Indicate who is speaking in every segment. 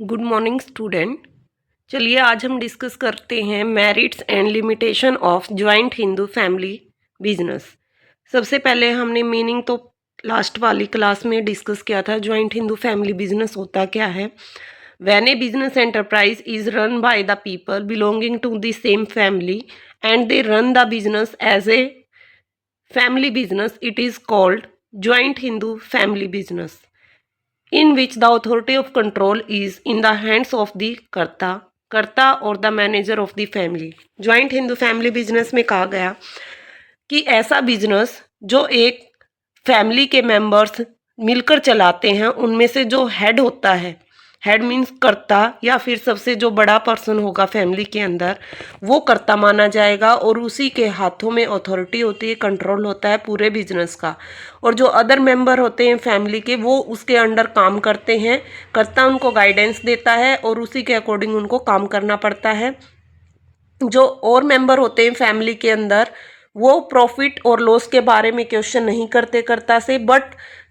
Speaker 1: Good morning student. चलिए आज हम डिस्कस करते हैं merits and limitation of joint Hindu family business. सबसे पहले हमने मीनिंग तो लास्ट वाली क्लास में डिस्कस किया था। जॉइंट हिंदू फैमिली बिजनेस होता क्या है? When a business enterprise is run by the people belonging to the same family and they run the business as a family business, it is called joint Hindu family business, in which the authority of control is in the hands of the कर्ता और the manager of the family. Joint Hindu family business में कहा गया कि ऐसा business जो एक family के मेंबर्स मिलकर चलाते हैं, उनमें से जो हेड होता है, हेड मीन्स कर्ता या फिर सबसे जो बड़ा पर्सन होगा फैमिली के अंदर, वो कर्ता माना जाएगा और उसी के हाथों में अथॉरिटी होती है, कंट्रोल होता है पूरे बिजनेस का। और जो अदर मेंबर होते हैं फैमिली के, वो उसके अंडर काम करते हैं। कर्ता उनको गाइडेंस देता है और उसी के अकॉर्डिंग उनको काम करना पड़ता है। जो और मेंबर होते हैं फैमिली के अंदर, वो प्रॉफिट और लॉस के बारे में क्वेश्चन नहीं करते कर्ता से, बट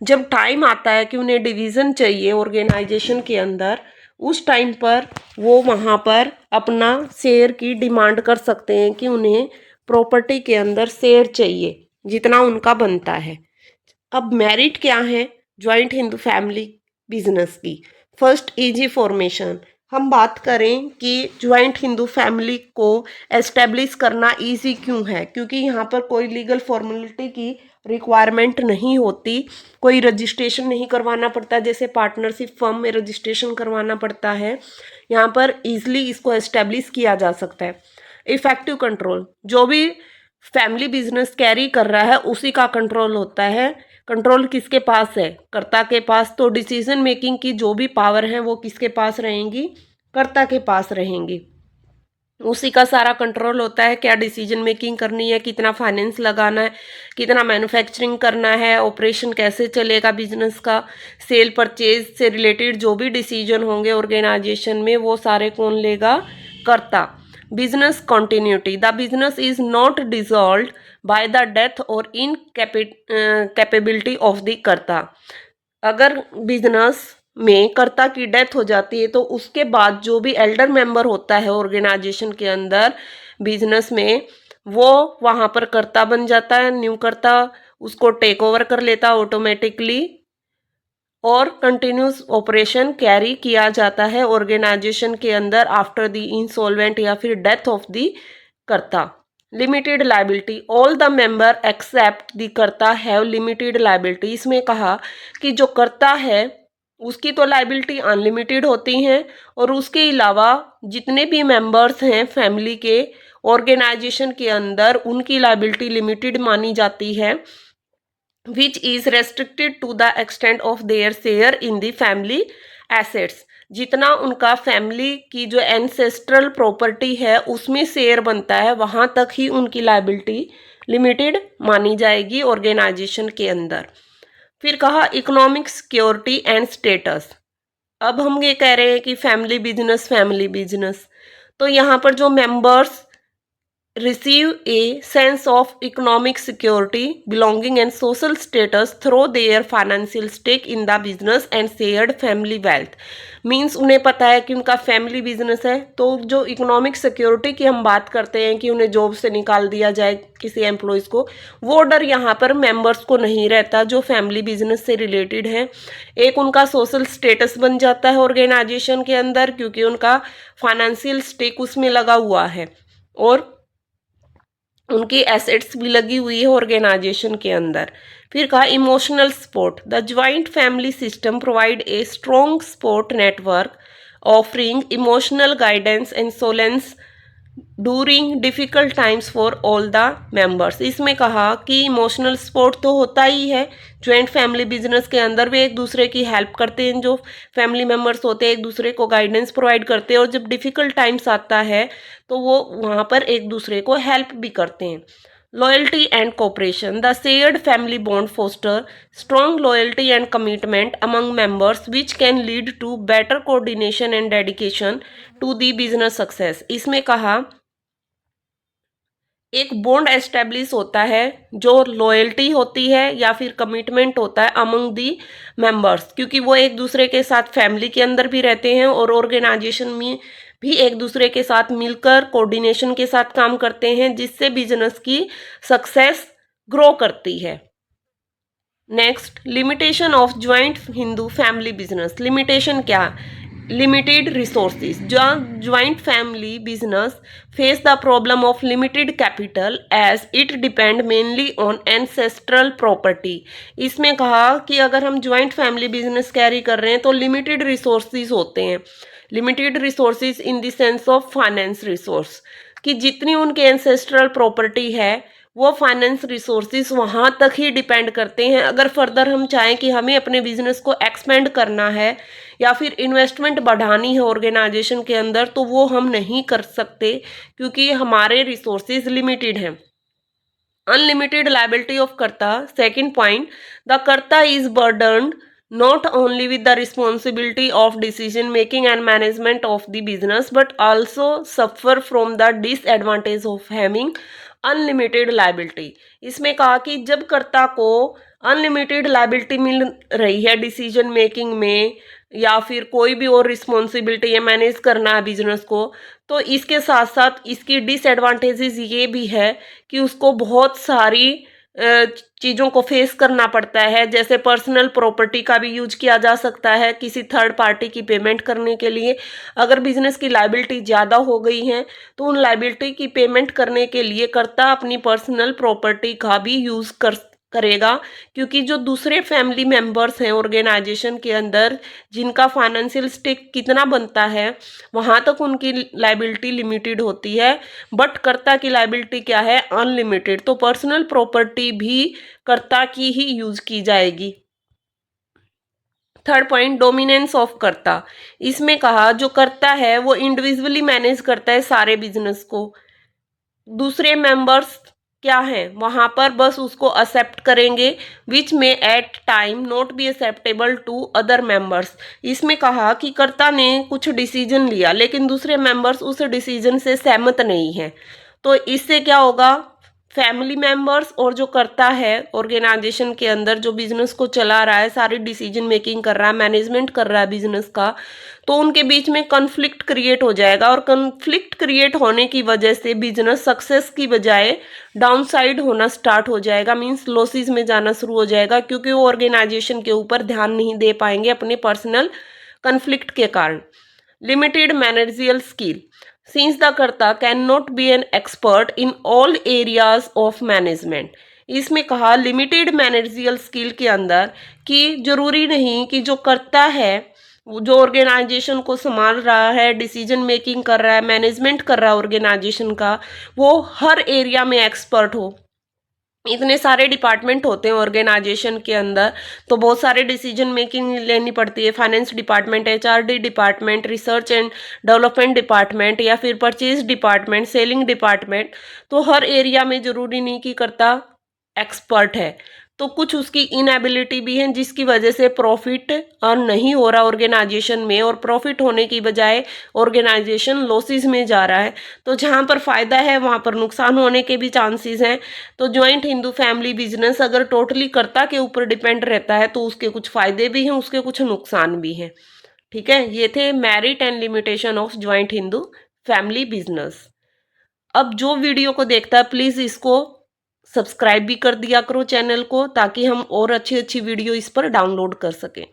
Speaker 1: जब टाइम आता है कि उन्हें डिवीज़न चाहिए ऑर्गेनाइजेशन के अंदर, उस टाइम पर वो वहाँ पर अपना शेयर की डिमांड कर सकते हैं कि उन्हें प्रॉपर्टी के अंदर शेयर चाहिए जितना उनका बनता है। अब मेरिट क्या है ज्वाइंट हिंदू फैमिली बिजनेस की? First, easy formation. हम बात करें कि ज्वाइंट हिंदू फैमिली को एस्टेब्लिश करना इजी क्यों है? क्योंकि यहाँ पर कोई लीगल फॉर्मेलिटी की रिक्वायरमेंट नहीं होती, कोई रजिस्ट्रेशन नहीं करवाना पड़ता जैसे पार्टनरशिप फर्म में रजिस्ट्रेशन करवाना पड़ता है। यहाँ पर इजीली इसको एस्टेब्लिश किया जा सकता है। इफेक्टिव कंट्रोल, जो भी फैमिली बिजनेस कैरी कर रहा है उसी का कंट्रोल होता है। कंट्रोल किसके पास है? कर्ता के पास। तो डिसीजन मेकिंग की जो भी पावर है वो किसके पास रहेंगी? कर्ता के पास रहेंगी। उसी का सारा कंट्रोल होता है, क्या डिसीजन मेकिंग करनी है, कितना फाइनेंस लगाना है, कितना मैन्युफैक्चरिंग करना है, ऑपरेशन कैसे चलेगा बिजनेस का, सेल परचेज से रिलेटेड जो भी डिसीजन होंगे ऑर्गेनाइजेशन में, वो सारे कौन लेगा? कर्ता। Business continuity, the business is not dissolved by the death और इन कैपेबिलिटी ऑफ द कर्ता। अगर बिजनेस में कर्ता की डेथ हो जाती है तो उसके बाद जो भी एल्डर मेंबर होता है ऑर्गेनाइजेशन के अंदर बिजनेस में, वो वहाँ पर कर्ता बन जाता है। न्यू कर्ता उसको टेक ओवर कर लेता ऑटोमेटिकली और कंटिन्यूस ऑपरेशन कैरी किया जाता है ऑर्गेनाइजेशन के अंदर आफ्टर द इंसॉल्वेंट या फिर death of the karta. Limited liability, all the member except the karta have limited liability. इसमें कहा कि जो कर्ता है उसकी तो लाइबिलिटी अनलिमिटेड होती हैं और उसके अलावा जितने भी मेंबर्स हैं फैमिली के ऑर्गेनाइजेशन के अंदर, उनकी लाइबिलिटी लिमिटेड मानी जाती है, which is restricted to the extent of their share in the family assets। जितना उनका फैमिली की जो एंसेस्ट्रल प्रॉपर्टी है उसमें शेयर बनता है, वहां तक ही उनकी लाइबिलिटी लिमिटेड मानी जाएगी ऑर्गेनाइजेशन के अंदर। फिर कहा इकोनॉमिक सिक्योरिटी एंड स्टेटस। अब हम ये कह रहे हैं कि फैमिली बिजनेस, तो यहाँ पर जो members receive a sense of economic security, belonging and social status through their financial stake in the business and shared family wealth। Means उन्हें पता है कि उनका फैमिली बिजनेस है, तो जो इकोनॉमिक सिक्योरिटी की हम बात करते हैं कि उन्हें जॉब से निकाल दिया जाए किसी एम्प्लॉयज़ को, वो डर यहाँ पर मेंबर्स को नहीं रहता जो फैमिली बिजनेस से रिलेटेड है। एक उनका सोशल स्टेटस बन जाता है ऑर्गेनाइजेशन के अंदर क्योंकि उनका फाइनेंशियल स्टेक उसमें लगा हुआ है और उनकी एसेट्स भी लगी हुई है ऑर्गेनाइजेशन के अंदर। फिर कहा emotional support, the joint family system provide a strong support network offering emotional guidance and solace during difficult times for all the members. इसमें कहा कि इमोशनल सपोर्ट तो होता ही है ज्वाइंट फैमिली बिजनेस के अंदर, वे एक दूसरे की हेल्प करते हैं, जो फैमिली मेंबर्स होते हैं एक दूसरे को गाइडेंस प्रोवाइड करते हैं और जब डिफ़िकल्ट टाइम्स आता है तो वो वहाँ पर एक दूसरे को हेल्प भी करते हैं। Loyalty and cooperation, the shared family bond foster strong loyalty and commitment among members which can lead to better coordination and dedication to the business success. इसमें कहा एक बॉन्ड एस्टेब्लिश होता है जो लॉयल्टी होती है या फिर कमिटमेंट होता है अमंग दी मेंबर्स, क्योंकि वो एक दूसरे के साथ फैमिली के अंदर भी रहते हैं और ऑर्गेनाइजेशन में भी एक दूसरे के साथ मिलकर कोऑर्डिनेशन के साथ काम करते हैं, जिससे बिजनेस की सक्सेस ग्रो करती है। Next, limitation of joint Hindu family business. Limitation क्या? Limited resources. Joint family business face the problem of limited capital as it depend mainly on ancestral property. इसमें कहा कि अगर हम ज्वाइंट फैमिली बिजनेस कैरी कर रहे हैं तो लिमिटेड रिसोर्सेज होते हैं। Limited resources in the sense of finance resource, कि जितनी उनके एंसेस्ट्रल प्रॉपर्टी है वो फाइनेंस रिसोर्सेज वहाँ तक ही डिपेंड करते हैं। अगर फर्दर हम चाहें कि हमें अपने बिजनेस को एक्सपेंड करना है या फिर इन्वेस्टमेंट बढ़ानी है ऑर्गेनाइजेशन के अंदर, तो वो हम नहीं कर सकते क्योंकि हमारे रिसोर्सेज लिमिटेड हैं। अनलिमिटेड लायबिलिटी ऑफ कर्ता। सेकेंड पॉइंट, द कर्ता is बर्डन्ड not only with the responsibility of decision making and management of the business but also suffer from the disadvantage of having unlimited liability. इसमें कहा कि जब कर्ता को unlimited liability मिल रही है डिसीजन मेकिंग में या फिर कोई भी और रिस्पॉन्सिबिलिटी है मैनेज करना है बिजनेस को, तो इसके साथ साथ इसकी डिसएडवांटेजेस ये भी है कि उसको बहुत सारी चीज़ों को फेस करना पड़ता है। जैसे पर्सनल प्रॉपर्टी का भी यूज किया जा सकता है किसी थर्ड पार्टी की पेमेंट करने के लिए। अगर बिजनेस की लायबिलिटी ज़्यादा हो गई है तो उन लायबिलिटी की पेमेंट करने के लिए कर्ता अपनी पर्सनल प्रॉपर्टी का भी यूज़ करेगा, क्योंकि जो दूसरे फैमिली मेंबर्स हैं ऑर्गेनाइजेशन के अंदर जिनका फाइनेंशियल स्टेक कितना बनता है वहाँ तक उनकी लायबिलिटी लिमिटेड होती है, बट कर्ता की लायबिलिटी क्या है? अनलिमिटेड। तो पर्सनल प्रॉपर्टी भी कर्ता की ही यूज की जाएगी। थर्ड पॉइंट, डोमिनेंस ऑफ कर्ता। इसमें कहा जो कर्ता है वो इंडिविजुअली मैनेज करता है सारे बिजनेस को। दूसरे मेंबर्स क्या है वहां पर बस उसको एक्सेप्ट करेंगे, विच में at time not be acceptable to other members. इसमें कहा कि कर्ता ने कुछ डिसीजन लिया लेकिन दूसरे मेंबर्स उस डिसीजन से सहमत नहीं है, तो इससे क्या होगा? फैमिली मेंबर्स और जो करता है ऑर्गेनाइजेशन के अंदर जो बिजनेस को चला रहा है, सारी डिसीजन मेकिंग कर रहा है, मैनेजमेंट कर रहा है बिजनेस का, तो उनके बीच में कॉन्फ्लिक्ट क्रिएट हो जाएगा और कॉन्फ्लिक्ट क्रिएट होने की वजह से बिजनेस सक्सेस की बजाय डाउनसाइड होना स्टार्ट हो जाएगा, मींस लॉसेस में जाना शुरू हो जाएगा, क्योंकि वो ऑर्गेनाइजेशन के ऊपर ध्यान नहीं दे पाएंगे अपने पर्सनल कॉन्फ्लिक्ट के कारण। Limited managerial skill. Since the कर्ता can not be an expert in all areas of management. इसमें कहा लिमिटेड मैनेजरियल स्किल के अंदर कि जरूरी नहीं कि जो कर्ता है जो ऑर्गेनाइजेशन को संभाल रहा है, डिसीजन मेकिंग कर रहा है, मैनेजमेंट कर रहा है ऑर्गेनाइजेशन का, वो हर एरिया में एक्सपर्ट हो। इतने सारे डिपार्टमेंट होते हैं ऑर्गेनाइजेशन के अंदर, तो बहुत सारे डिसीजन मेकिंग लेनी पड़ती है। Finance department, HRD department, research and development department या फिर परचेज डिपार्टमेंट, सेलिंग डिपार्टमेंट, तो हर एरिया में जरूरी नहीं कि कर्ता एक्सपर्ट है, तो कुछ उसकी इनएबिलिटी भी है जिसकी वजह से प्रॉफिट अर्न नहीं हो रहा ऑर्गेनाइजेशन में, और प्रॉफिट होने की बजाय ऑर्गेनाइजेशन लॉसेस में जा रहा है। तो जहाँ पर फायदा है वहाँ पर नुकसान होने के भी चांसेस हैं। तो ज्वाइंट हिंदू फैमिली बिजनेस अगर टोटली कर्ता के ऊपर डिपेंड रहता है तो उसके कुछ फायदे भी हैं, उसके कुछ नुकसान भी हैं। ठीक है, ये थे merit and limitation of joint Hindu family business. अब जो वीडियो को देखता है प्लीज़ इसको सब्सक्राइब भी कर दिया करो चैनल को, ताकि हम और अच्छी अच्छी वीडियो इस पर डाउनलोड कर सकें।